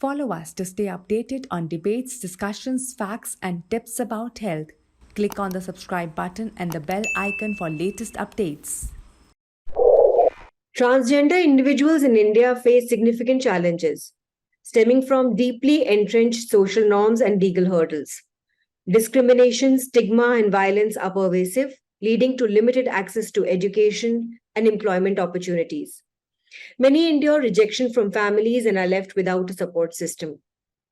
Follow us to stay updated on debates, discussions, facts, and tips about health. Click on the subscribe button and the bell icon for latest updates. Transgender individuals in India face significant challenges stemming from deeply entrenched social norms and legal hurdles. Discrimination, stigma, and violence are pervasive, leading to limited access to education and employment opportunities. Many endure rejection from families and are left without a support system,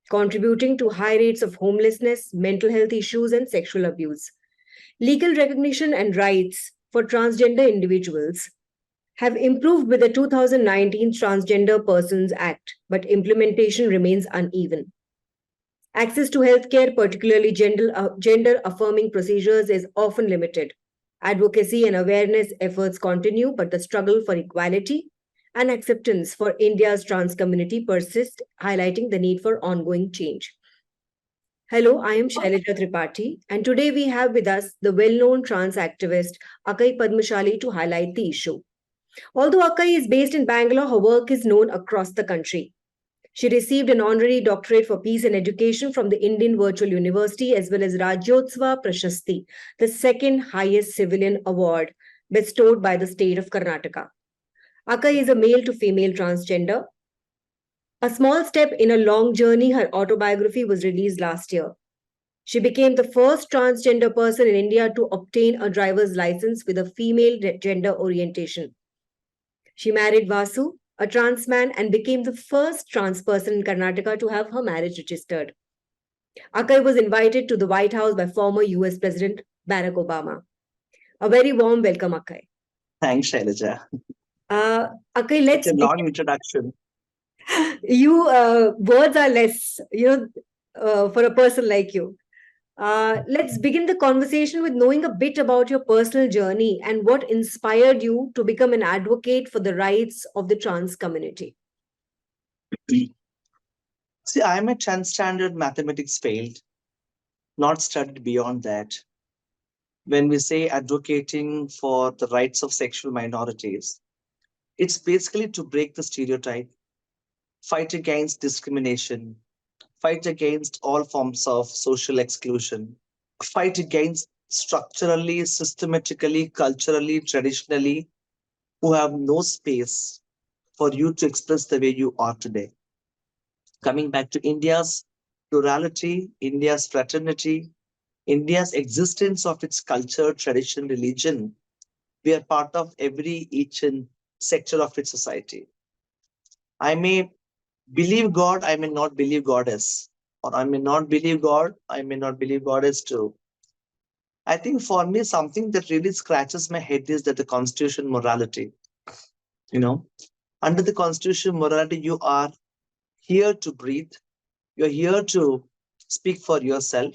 contributing to high rates of homelessness, mental health issues, and sexual abuse. Legal recognition and rights for transgender individuals have improved with the 2019 Transgender Persons Act, but implementation remains uneven. Access to healthcare, particularly gender affirming procedures, is often limited. Advocacy and awareness efforts continue, but the struggle for equality and acceptance for India's trans community persists, highlighting the need for ongoing change. Hello, I am Shailaja Tripathi, and today we have with us the well known trans activist Akkai Padmashali to highlight the issue. Although Akkai is based in Bangalore, her work is known across the country. She received an honorary doctorate for peace and education from the Indian Virtual University as well as Rajyotsava Prashasti, the second highest civilian award bestowed by the state of Karnataka. Akkai is a male to female transgender. A small step in a long journey, her autobiography was released last year. She became the first transgender person in India to obtain a driver's license with a female gender orientation. She married Vasu, a trans man, and became the first trans person in Karnataka to have her marriage registered. Akkai was invited to the White House by former US President Barack Obama. A very warm welcome, Akkai. Thanks, Shailaja. Akkai, let's It's a long introduction. Words are less, for a person like you. Let's begin the conversation with knowing a bit about your personal journey and what inspired you to become an advocate for the rights of the trans community. See, I'm a transgender mathematics failed, not studied beyond that. When we say advocating for the rights of sexual minorities, it's basically to break the stereotype, fight against discrimination, fight against all forms of social exclusion, fight against structurally, systematically, culturally, traditionally, who have no space for you to express the way you are today. Coming back to India's plurality, India's fraternity, India's existence of its culture, tradition, religion, we are part of every each and sector of its society. I may believe God, I may not believe Goddess, or I may not believe God, I may not believe Goddess too. I think for me, something that really scratches my head is that the constitution morality. Under the constitution morality, you are here to breathe, you're here to speak for yourself,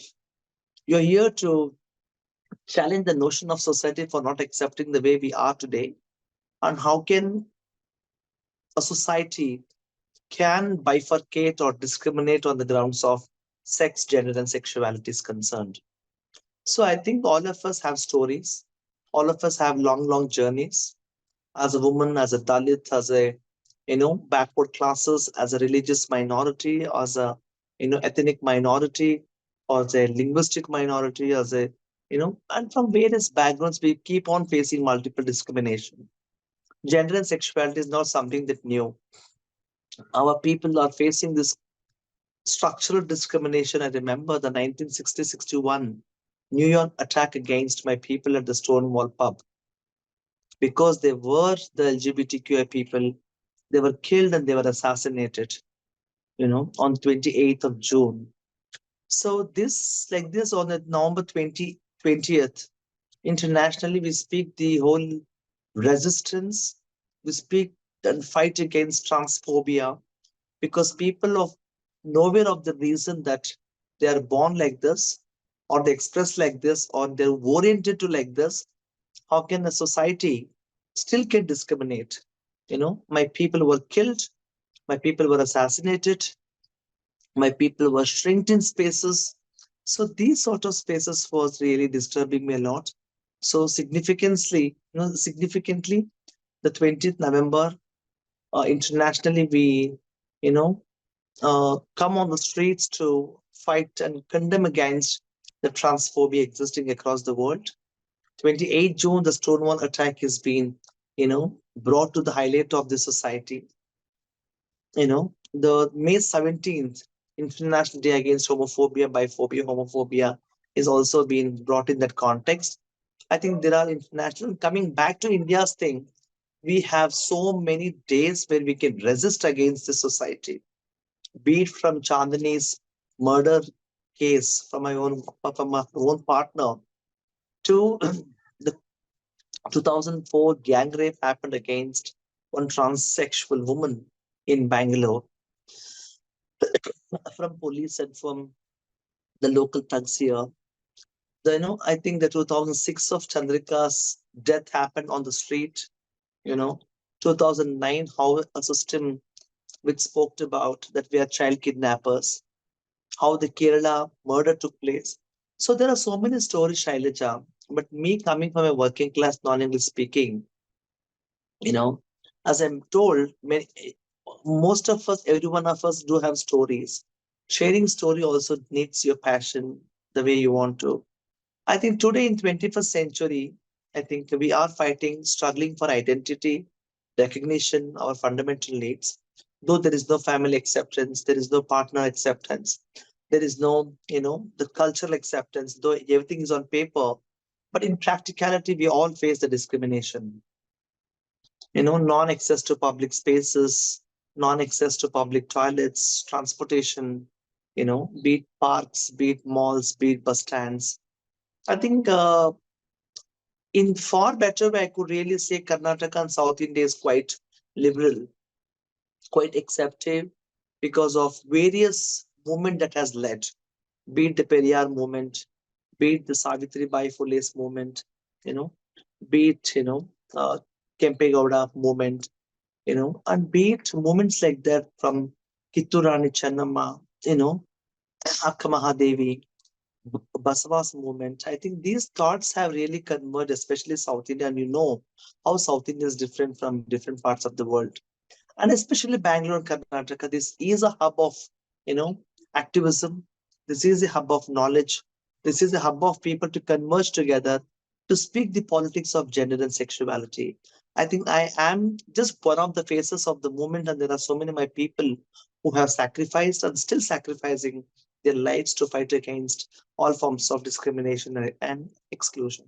you're here to challenge the notion of society for not accepting the way we are today. And how can a society can bifurcate or discriminate on the grounds of sex, gender, and sexuality is concerned. So I think all of us have stories. All of us have long, long journeys. As a woman, as a Dalit, as a backward classes, as a religious minority, as a ethnic minority, or as a linguistic minority, as a and from various backgrounds, we keep on facing multiple discrimination. Gender and sexuality is not something that new. Our people are facing this structural discrimination. I remember the 1960-61 New York attack against my people at the Stonewall pub. Because they were the LGBTQI people, they were killed and they were assassinated, on 28th of June. So this, like this, on the November 20th, internationally, we speak the whole resistance, we speak and fight against transphobia, because people of nowhere of the reason that they are born like this, or they express like this, or they're oriented to like this, how can a society still can discriminate? My people were killed, my people were assassinated, my people were shrinked in spaces. So these sort of spaces was really disturbing me a lot. So significantly, the 20th November, internationally we, come on the streets to fight and condemn against the transphobia existing across the world. 28 June, the Stonewall attack has been, brought to the highlight of the society. The May 17th, International Day Against Homophobia, Biphobia, Homophobia is also being brought in that context. I think there are international, coming back to India's thing, we have so many days where we can resist against the society, be it from Chandani's murder case from my own partner to the 2004 gang rape happened against one transsexual woman in Bangalore from police and from the local thugs here. I think the 2006 of Chandrika's death happened on the street. You know, 2009, how a system which spoke about that we are child kidnappers, how the Kerala murder took place. So there are so many stories, Shailaja. But me coming from a working class, non-English speaking, you know, as I'm told, most of us, every one of us do have stories. Sharing story also needs your passion the way you want to. I think today in 21st century, I think we are fighting, struggling for identity, recognition, our fundamental needs. Though there is no family acceptance, there is no partner acceptance, there is no, the cultural acceptance, though everything is on paper. But in practicality, we all face the discrimination. Non-access to public spaces, non-access to public toilets, transportation, be it parks, be it malls, be it bus stands. I think in far better way, I could really say Karnataka and South India is quite liberal, quite accepting because of various movement that has led, be it the Periyar movement, be it the Savitri Bai Phule's movement, you know, be it, Kempe Gowda movement, and be it movements like that from Kitturani Channamma, Akka Mahadevi, Basavas movement. I think these thoughts have really converged, especially South India, and you know how South India is different from different parts of the world. And especially Bangalore and Karnataka, this is a hub of, you know, activism. This is a hub of knowledge. This is a hub of people to converge together to speak the politics of gender and sexuality. I think I am just one of the faces of the movement, and there are so many of my people who have sacrificed and still sacrificing their lives to fight against all forms of discrimination and exclusion.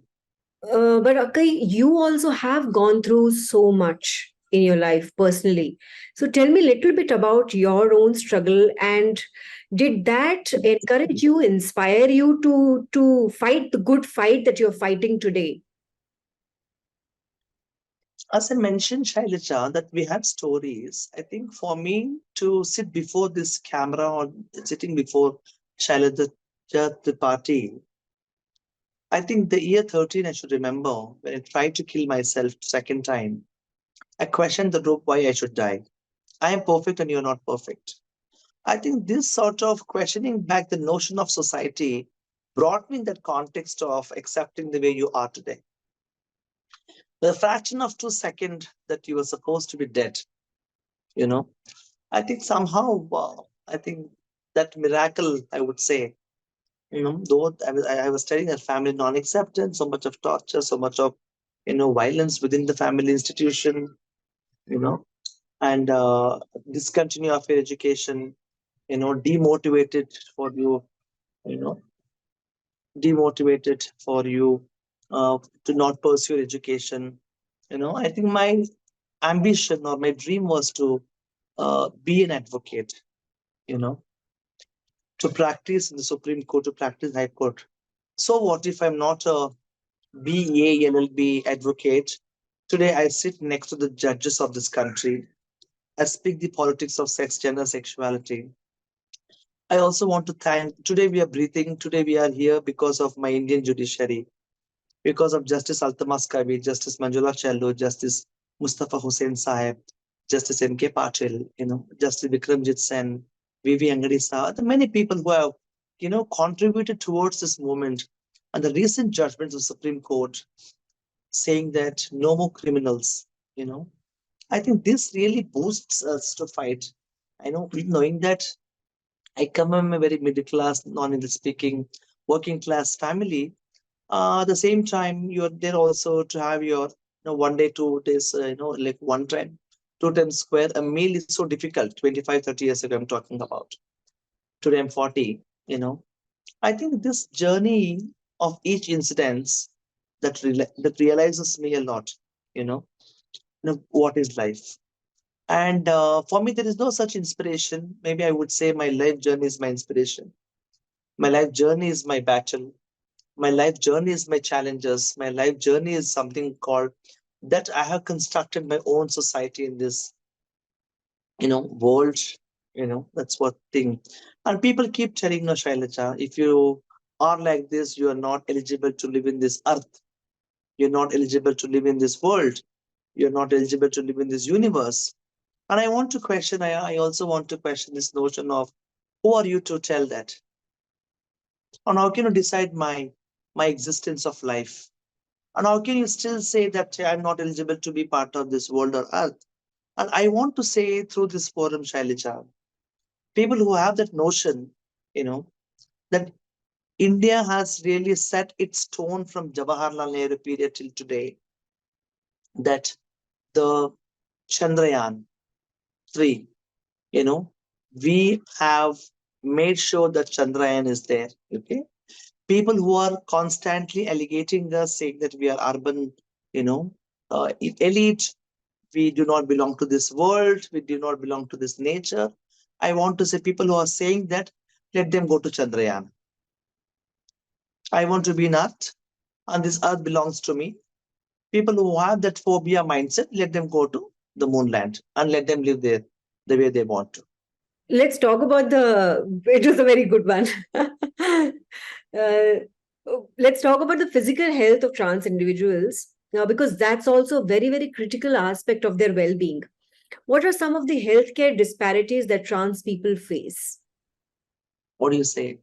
But Akkai, you also have gone through so much in your life personally. So tell me a little bit about your own struggle, and did that encourage you, inspire you to fight the good fight that you're fighting today? As I mentioned, Shailaja, that we have stories. I think for me to sit before this camera or sitting before Shailaja the party, I think the year 13 I should remember when I tried to kill myself second time. I questioned the rope why I should die. I am perfect and you're not perfect. I think this sort of questioning back the notion of society brought me in that context of accepting the way you are today. The fraction of 2 seconds that you were supposed to be dead, you know, I think somehow, I think that miracle, I would say, though I was studying that family non-acceptance, so much of torture, so much of, violence within the family institution, you know, and discontinue of your education, demotivated for you, you know, demotivated for you to not pursue your education. I think my ambition or my dream was to be an advocate, you know, to practice in the Supreme Court, to practice High Court. So what if I'm not a BA LLB advocate? Today I sit next to the judges of this country. I speak the politics of sex, gender, sexuality. I also want to thank, today we are breathing, today we are here because of my Indian judiciary, because of Justice Altamas Kavi, Justice Manjula Chellu, Justice Mustafa Hussain Sahib, Justice M.K. Patil, Justice Vikramjit Sen, V.V. Angadi Saha, the many people who have, contributed towards this movement. And the recent judgments of Supreme Court saying that no more criminals, I think this really boosts us to fight. I know, knowing that I come from a very middle class, non-English speaking, working class family. At the same time, you're there also to have your, 1 day, 2 days, like one time, 2 times square. A meal is so difficult. 25, 30 years ago, I'm talking about. Today I'm 40. I think this journey of each incident that realizes me a lot. You know, what is life? And for me, there is no such inspiration. Maybe I would say my life journey is my inspiration. My life journey is my battle. My life journey is my challenges. My life journey is something called that I have constructed my own society in this, world. That's what thing. And people keep telling, no, Shailaja, if you are like this, you are not eligible to live in this earth. You're not eligible to live in this world. You're not eligible to live in this universe. And I want to question, I also want to question this notion of who are you to tell that? And how can you decide my existence of life? And how can you still say that "Hey, I'm not eligible to be part of this world or earth?" And I want to say through this forum, Shailija, people who have that notion, you know, that India has really set its tone from Jawaharlal Nehru period till today, that the Chandrayaan 3, you know, we have made sure that Chandrayaan is there. Okay. People who are constantly alligating us, saying that we are urban, you know, elite, we do not belong to this world, we do not belong to this nature. I want to say people who are saying that, let them go to Chandrayaan. I want to be in earth, and this earth belongs to me. People who have that phobia mindset, let them go to the moonland and let them live there the way they want to. Let's talk about it was a very good one. Let's talk about the physical health of trans individuals now, because that's also a very, very critical aspect of their well being. What are some of the healthcare disparities that trans people face? What do you say?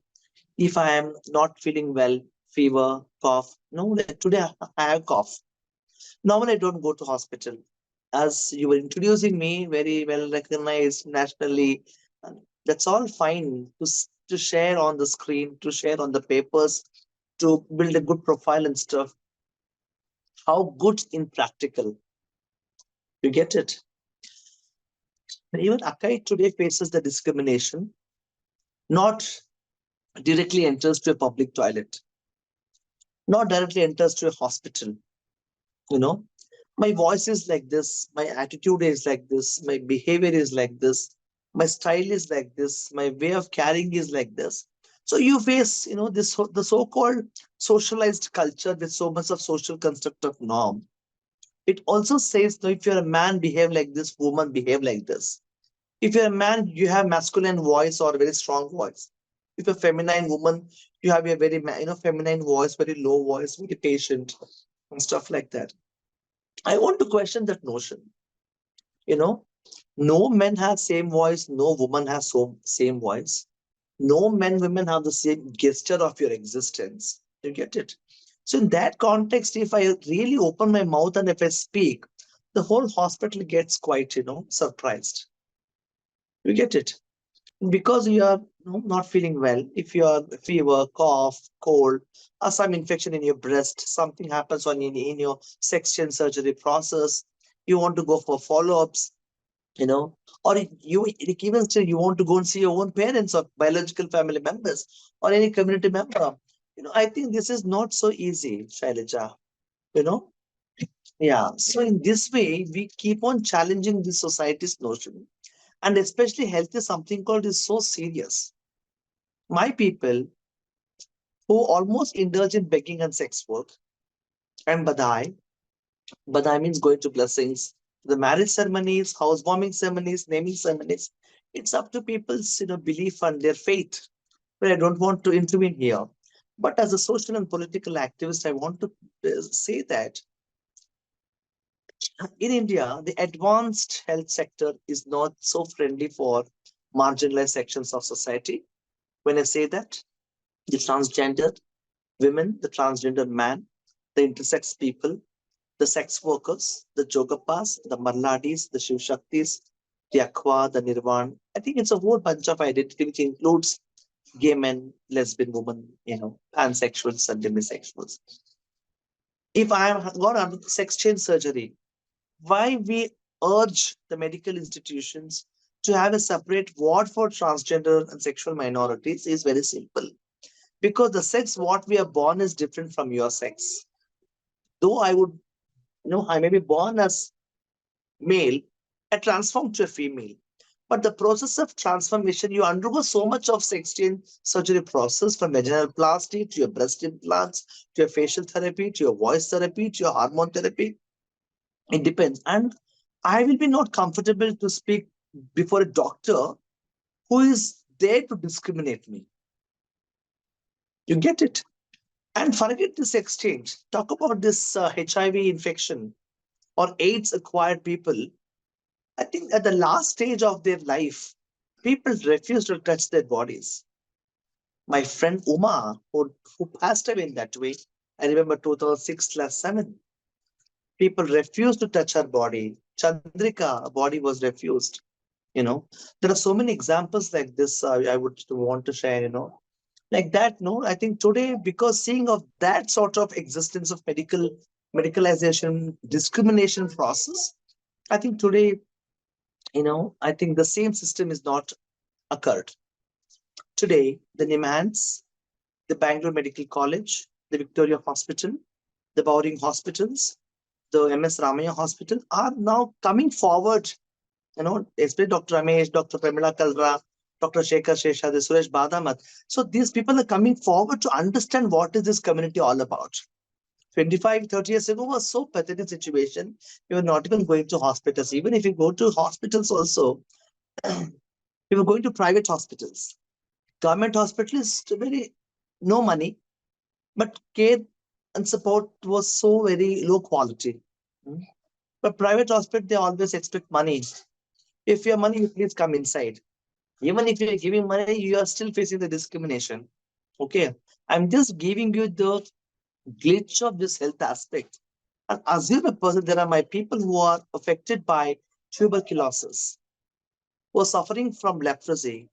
If I am not feeling well, fever, cough, no, like today I have cough. Normally I don't go to hospital. As you were introducing me, very well recognized nationally, that's all fine to share on the screen, to share on the papers, to build a good profile and stuff. How good in practical? You get it? Even Akkai today faces the discrimination, not directly enters to a public toilet, not directly enters to a hospital. You know, my voice is like this, my attitude is like this, my behavior is like this, my style is like this, my way of carrying is like this. So you face, this the so-called socialized culture with so much of social construct of norm. It also says, no, if you're a man, behave like this, woman, behave like this. If you're a man, you have masculine voice or a very strong voice. If you're a feminine woman, you have a very feminine voice, very low voice, very patient and stuff like that. I want to question that notion. You know, no men have same voice, no woman has same voice. No men, women have the same gesture of your existence. You get it? So in that context, if I really open my mouth and if I speak, the whole hospital gets quite, surprised. You get it? Because you are not feeling well, if you are fever, cough, cold, or some infection in your breast, something happens in your section surgery process, you want to go for follow-ups, or you even still you want to go and see your own parents or biological family members or any community member. I think this is not so easy, Shailaja. You know, yeah. So in this way, we keep on challenging the society's notion, and especially health is something called is so serious. My people who almost indulge in begging and sex work and badai. Badai means going to blessings, the marriage ceremonies, housewarming ceremonies, naming ceremonies. It's up to people's belief and their faith. But I don't want to intervene here. But as a social and political activist, I want to say that in India, the advanced health sector is not so friendly for marginalized sections of society. When I say that, the transgender women, the transgender man, the intersex people, the sex workers, the Jogapas, the Marladis, the Shiv Shaktis. the Aqua, the Nirvan. I think it's a whole bunch of identity which includes gay men, lesbian women, pansexuals and demisexuals. If I have got under sex change surgery, why we urge the medical institutions to have a separate ward for transgender and sexual minorities is very simple. Because the sex what we are born is different from your sex. Though I may be born as male and transformed to a female. But the process of transformation, you undergo so much of sex change surgery process from vaginal plasty to your breast implants, to your facial therapy, to your voice therapy, to your hormone therapy. It depends. And I will be not comfortable to speak before a doctor who is there to discriminate me. You get it? And forget this exchange. Talk about this HIV infection or AIDS acquired people. I think at the last stage of their life, people refuse to touch their bodies. My friend Uma, who passed away in that way, I remember 2006/7. People refused to touch her body. Chandrika, body was refused. There are so many examples like this. I would want to share. Like that. No, I think today, because seeing of that sort of existence of medicalization, discrimination process, I think today, I think the same system is not occurred. Today, the NIMHANS, the Bangalore Medical College, the Victoria Hospital, the Bowring Hospitals, the MS Ramaya Hospital are now coming forward, especially Dr. Ramesh, Dr. Pramila Kalra, Dr. Shekhar Sheshadri, Suresh Badamat. So these people are coming forward to understand what is this community all about. 25, 30 years ago was so pathetic situation. We were not even going to hospitals. Even if you go to hospitals also, we were going to private hospitals. Government hospitals, very no money, but care and support was so very low quality. But private hospital, they always expect money. If you have money, you please come inside. Even if you're giving money, you are still facing the discrimination. Okay. I'm just giving you the glitch of this health aspect. And assume a person, there are my people who are affected by tuberculosis, who are suffering from leprosy,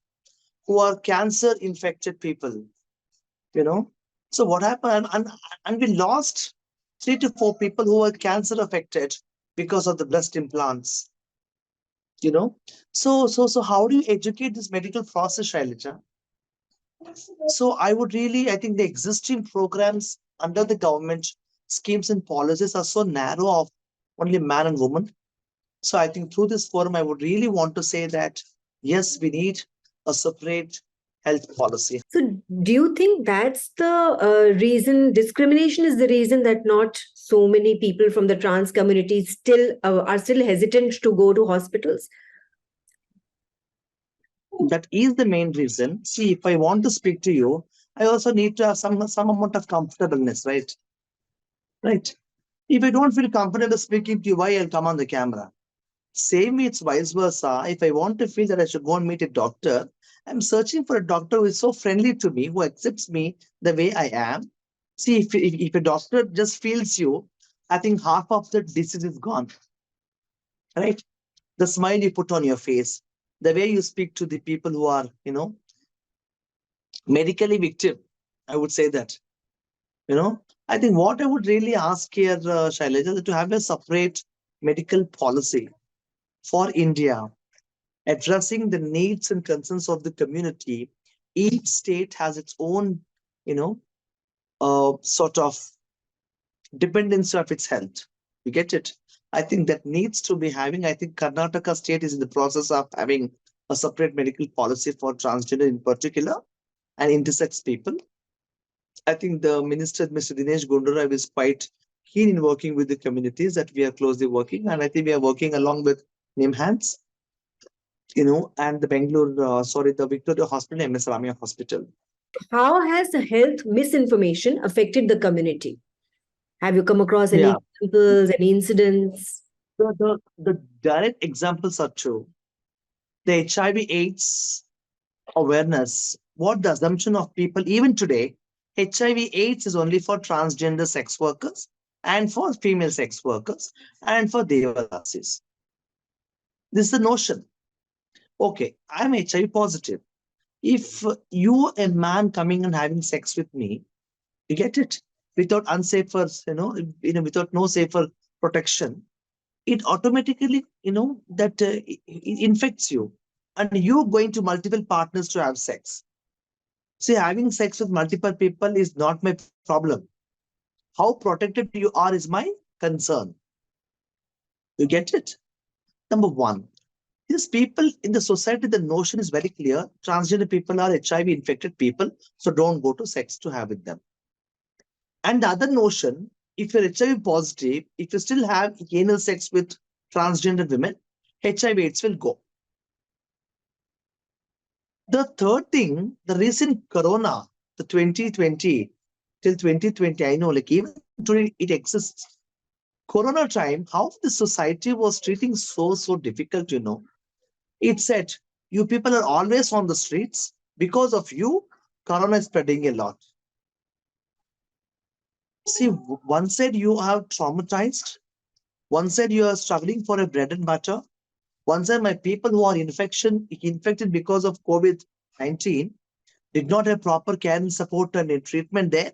who are cancer infected people, So what happened? And we lost 3 to 4 people who were cancer affected because of the breast implants. So how do you educate this medical process, Shailaja? So I think the existing programs under the government schemes and policies are so narrow of only man and woman. So I think through this forum, I would really want to say that, yes, we need a separate health policy. So, do you think that's the reason? Discrimination is the reason that not so many people from the trans community still are still hesitant to go to hospitals? That is the main reason. See, if I want to speak to you, I also need to have some amount of comfortableness, right? Right. If I don't feel comfortable speaking to you, why I'll come on the camera? Same way, it's vice versa. If I want to feel that I should go and meet a doctor, I'm searching for a doctor who is so friendly to me, who accepts me the way I am. See, if a doctor just feels you, I think half of the disease is gone. Right? The smile you put on your face, the way you speak to the people who are, medically victim, I would say that. I think what I would really ask here, Shailaja, is to have a separate medical policy for India, addressing the needs and concerns of the community. Each state has its own, sort of dependency of its health. You get it? I think that needs to be having. I think Karnataka state is in the process of having a separate medical policy for transgender in particular and intersex people. I think the minister, Mr. Dinesh Gundurrao, is quite keen in working with the communities that we are closely working. And I think we are working along with NIMHANS, and the the Victoria Hospital, MS Ramaya Hospital. How has the health misinformation affected the community? Have you come across any Yeah, examples, any incidents? the direct examples are true. The HIV/AIDS awareness, what the assumption of people, even today, HIV/AIDS is only for transgender sex workers and for female sex workers and for Devadasis. This is the notion. Okay, I'm HIV positive. If you, a man coming and having sex with me, you get it without unsafer, without no safer protection, it automatically, that it infects you, and you going to multiple partners to have sex. See, having sex with multiple people is not my problem. How protected you are is my concern. You get it? Number one, these people in the society, the notion is very clear. Transgender people are HIV infected people, so don't go to sex to have with them. And the other notion, if you're HIV positive, if you still have anal sex with transgender women, HIV/AIDS will go. The third thing, the recent corona, the 2020 till 2020, I know, like even today it exists. Corona time, how the society was treating so difficult, It said, you people are always on the streets. Because of you, corona is spreading a lot. See, one side you are traumatized, one side you are struggling for a bread and butter. One side, my people who are infected because of COVID-19 did not have proper care and support and treatment there.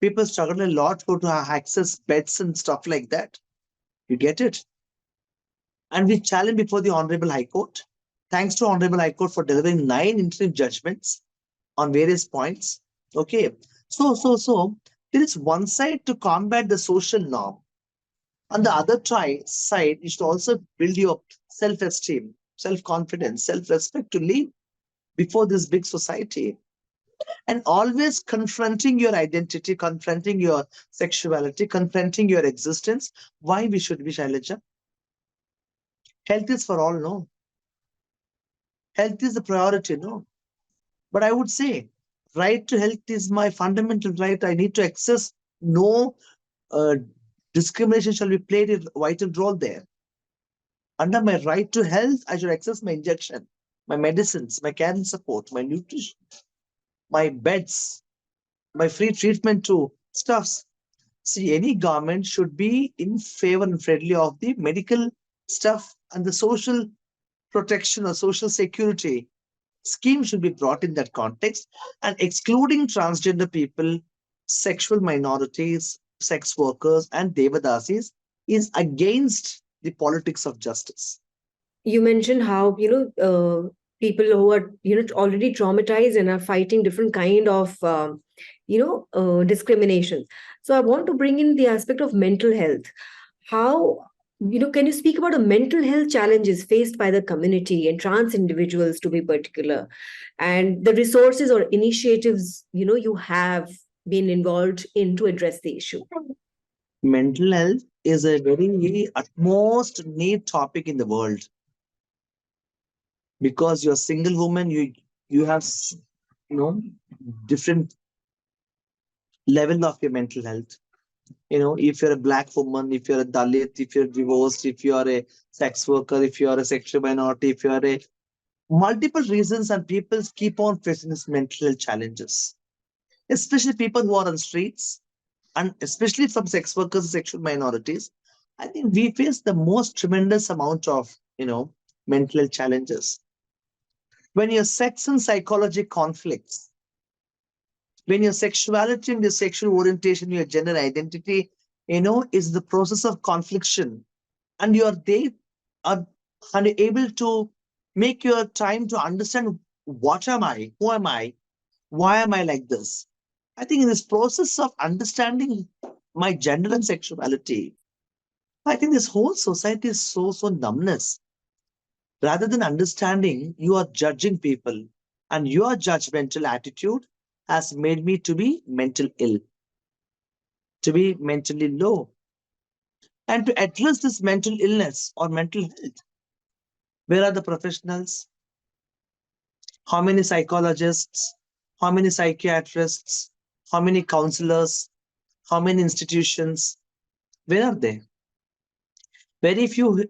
People struggle a lot to access beds and stuff like that. You get it? And we challenged before the Honorable High Court. Thanks to Honorable High Court for delivering 9 interim judgments on various points. Okay. So there is one side to combat the social norm. On the other side, you should also build your self-esteem, self-confidence, self-respect to live before this big society. And always confronting your identity, confronting your sexuality, confronting your existence. Why we should be, Shailaja? Health is for all, no? Health is the priority, no? But I would say, right to health is my fundamental right. I need to access. No uh, discrimination shall be played a vital role there. Under my right to health, I should access my injection, my medicines, my care and support, my nutrition, my beds, my free treatment to stuffs. See, any government should be in favor and friendly of the medical stuff, and the social protection or social security scheme should be brought in that context, and excluding transgender people, sexual minorities, sex workers, and devadasis is against the politics of justice. You mentioned how people who are already traumatized and are fighting different kind of discrimination. So I want to bring in the aspect of mental health. How, can you speak about the mental health challenges faced by the community and trans individuals to be particular, and the resources or initiatives you have been involved in to address the issue? Mental health is a very utmost need topic in the world, because you're a single woman, you have different level of your mental health. If you're a black woman, if you're a Dalit, if you're divorced, if you are a sex worker, if you are a sexual minority, if you are a multiple reasons, and people keep on facing these mental health challenges, especially people who are on streets, and especially from sex workers and sexual minorities. I think we face the most tremendous amount of mental health challenges. When your sex and psychology conflicts, when your sexuality and your sexual orientation, your gender identity, is the process of confliction, and they are unable to make your time to understand, what am I, who am I, why am I like this? I think in this process of understanding my gender and sexuality, I think this whole society is so numbness. Rather than understanding, you are judging people, and your judgmental attitude has made me to be mental ill, to be mentally low. And to address this mental illness or mental health, where are the professionals? How many psychologists? How many psychiatrists? How many counselors? How many institutions? Where are they? Very few,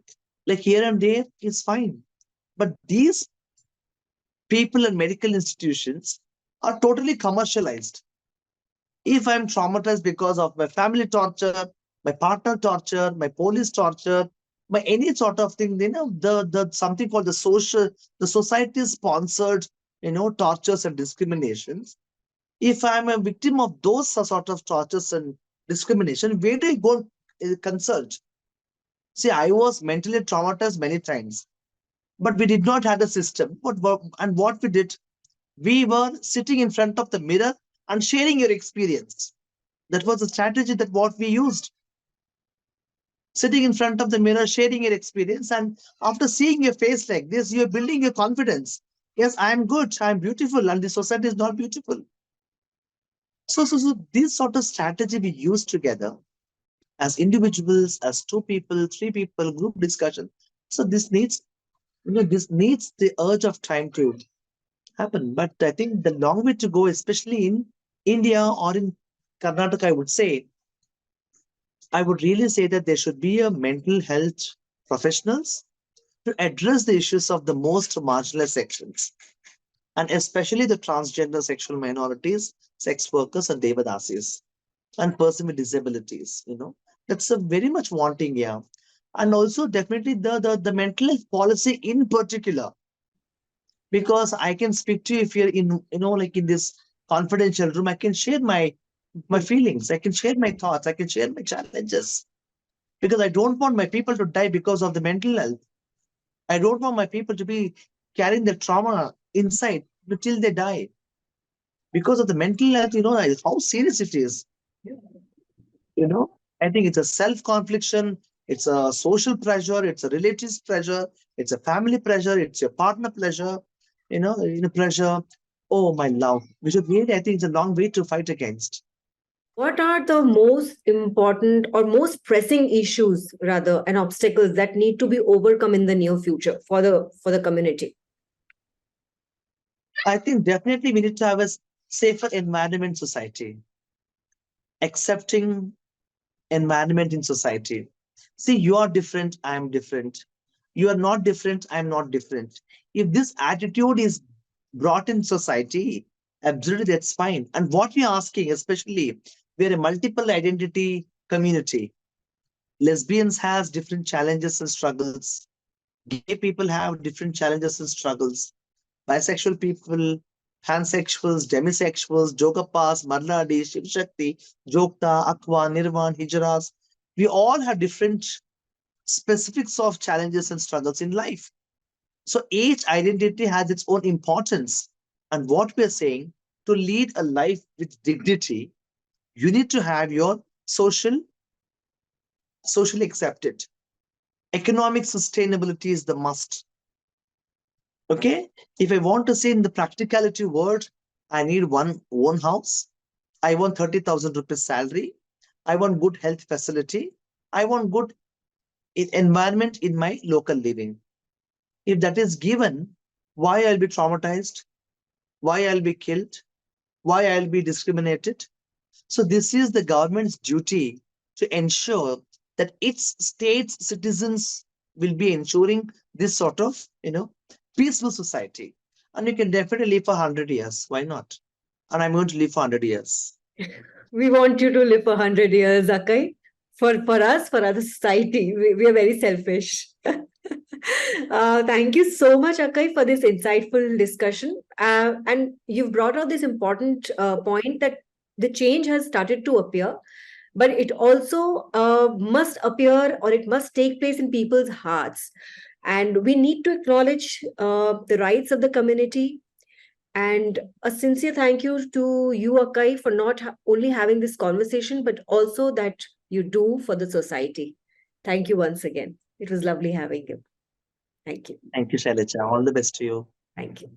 like here and there is fine. But these people and medical institutions are totally commercialized. If I'm traumatized because of my family torture, my partner torture, my police torture, by any sort of thing, the something called the society sponsored, tortures and discriminations. If I'm a victim of those sort of tortures and discrimination, where do I go consult? See, I was mentally traumatized many times, but we did not have a system. And what we did, we were sitting in front of the mirror and sharing your experience. That was the strategy that what we used. Sitting in front of the mirror, sharing your experience, and after seeing your face like this, you're building your confidence. Yes, I'm good, I'm beautiful, and the society is not beautiful. So this sort of strategy we use together as individuals, as two people, three people, group discussion. So this needs the urge of time to happen. But I think the long way to go, especially in India or in Karnataka, I would really say that there should be a mental health professionals to address the issues of the most marginalized sections, and especially the transgender sexual minorities, sex workers, and devadasis, and person with disabilities. That's a very much wanting, yeah. And also definitely the mental health policy in particular, because I can speak to you if you're in, like in this confidential room, I can share my feelings, I can share my thoughts, I can share my challenges, because I don't want my people to die because of the mental health. I don't want my people to be carrying the trauma inside till they die because of the mental health. How serious it is. I think it's a self-confliction, it's a social pressure, it's a relatives pressure, it's a family pressure, it's your partner pleasure, pressure. Oh, my love. We should really, I think it's a long way to fight against. What are the most important or most pressing issues, rather, and obstacles that need to be overcome in the near future for the community? I think definitely we need to have a safer environment society, accepting environment in society. See, you are different, I am different. You are not different, I am not different. If this attitude is brought in society, absolutely that's fine. And what we are asking, especially, we're a multiple identity community. Lesbians has different challenges and struggles. Gay people have different challenges and struggles. Bisexual people, pansexuals, demisexuals, Jogapas, Marladi, Shivshakti, Jokta, Akwa, Nirvan, Hijras. We all have different specifics of challenges and struggles in life. So each identity has its own importance. And what we're saying, to lead a life with dignity, you need to have your socially accepted. Economic sustainability is the must. Okay, if I want to say in the practicality word, I need one house. I want 30,000 rupees salary. I want good health facility. I want good environment in my local living. If that is given, why I'll be traumatized? Why I'll be killed? Why I'll be discriminated? So this is the government's duty to ensure that its state's citizens will be ensuring this sort of, peaceful society. And you can definitely live for 100 years. Why not? And I'm going to live for 100 years. We want you to live for 100 years, Akkai. For us, for other society, we are very selfish. Thank you so much, Akkai, for this insightful discussion. And you've brought out this important point that the change has started to appear, but it also must appear, or it must take place in people's hearts. And we need to acknowledge the rights of the community. And a sincere thank you to you, Akkai, for not only having this conversation, but also that you do for the society. Thank you once again. It was lovely having you. Thank you. Thank you, Shailaja. All the best to you. Thank you.